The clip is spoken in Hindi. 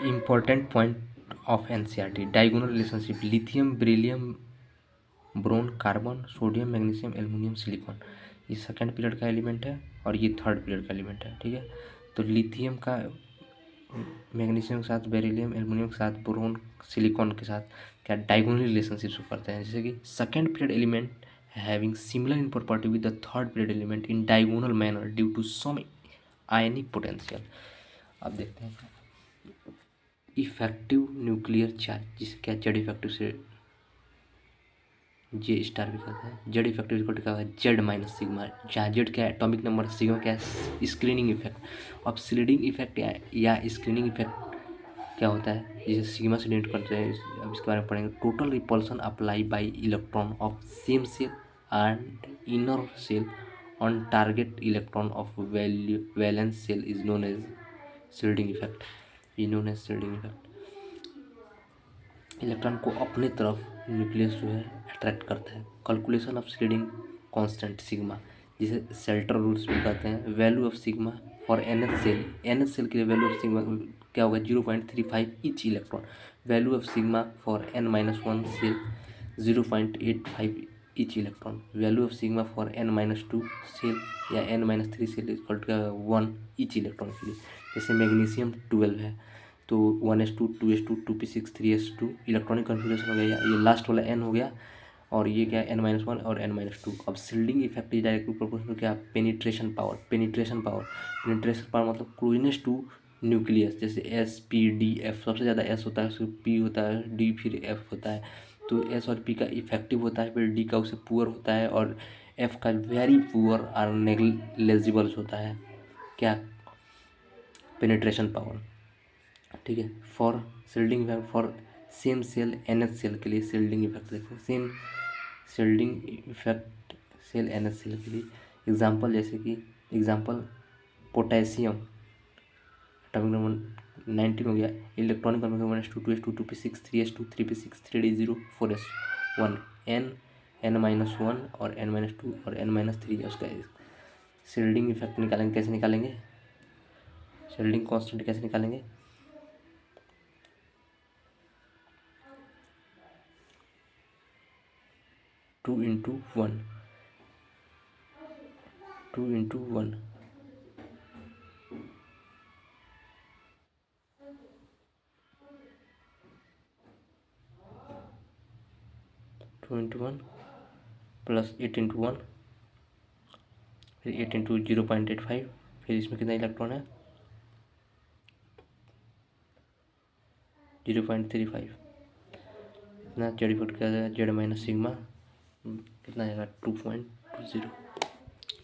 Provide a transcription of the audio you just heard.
Important point of NCERT, diagonal relationship lithium beryllium boron carbon sodium magnesium aluminium silicon, ये सेकंड पीरियड का एलिमेंट है और ये थर्ड पीरियड का एलिमेंट है। ठीक है, तो लिथियम का मैग्नीशियम के साथ, बेरिलियम एल्युमिनियम के साथ, बोरोन सिलिकॉन के साथ क्या डायगोनल रिलेशनशिप शो करते हैं, जैसे कि second period element having similar in property with the third period element in diagonal manner due to some ionic potential. अब देखते हैं इफेक्टिव न्यूक्लियर चार्ज, जिसे क्या जेड इफेक्टिव से जे स्टार भी कहते हैं। जेड इफेक्टिव इक्वल टू क्या होगा, जेड माइनस सिग्मा, जहाँ जेड क्या है एटॉमिक नंबर, सिग्मा क्या है स्क्रीनिंग इफेक्ट। अब स्लीडिंग इफेक्ट या स्क्रीनिंग इफेक्ट क्या होता है, जिसे सिग्मा से डिनोट करते हैं, अब इसके बारे में पढ़ेंगे। Total repulsion apply by electron of same shell and inner shell on target electron of valence shell is known as shielding effect, is known as shielding effect. Electron को अपने तरफ न्यूक्लियस जो है अट्रैक्ट करता है। Calculation of shielding constant sigma, जिसे शेल्टर रूल्स भी कहते हैं। Value of sigma for N H cell के लिए वैल्यू ऑफ सिग्मा क्या होगा, 0.35 each electron. Value of sigma for n-1 shell 0.85 each electron. Value of sigma for n-2 shell या n-3 shell equal to 1 each electron के लिए। जैसे मैग्नीशियम 12 है तो 1s2 2s2 2p6 3s2 electronic configuration हो गया, ये लास्ट वाला n हो गया, और ये क्या है n-1 और n-2। अब shielding effect is directly proportional क्या, पेनिट्रेशन पावर। पेनिट्रेशन पावर मतलब क्लोजनेस टू न्यूक्लियस, जैसे एस पी डी एफ, सबसे ज़्यादा एस होता है, उसके पी होता है, डी फिर एफ होता है। तो एस और पी का इफेक्टिव होता है, फिर डी का उससे पुअर होता है, और एफ का वेरी पुअर और नेग्लिजिबल होता है क्या, पेनिट्रेशन पावर। ठीक है, for shielding effect for same cell N H cell के लिए शील्डिंग इफेक्ट देखते हैं। Same shielding effect cell N H cell के लिए एग्जांपल, जैसे कि एग्जांपल पोटेशियम एटॉमिक नंबर 19 हो गया, electronic conformation 1s2 2s2 2p6 3s2 3p6 3d0 4s1 n-1 और n-2 और n-3 है उसका शील्डिंग इफेक्ट निकालेंगे। कैसे निकालेंगे, शील्डिंग कांस्टेंट कैसे निकालेंगे, 2 into 1 2 into 1 2 into 1 plus 8 into 1 फिर 8 into 0.85, फिर इसमें कितना इलेक्ट्रॉन है 0.35, इतना जेड इफेक्ट क्या जाएगा, जेड माइनस सिग्मा कितना आएगा 2.20।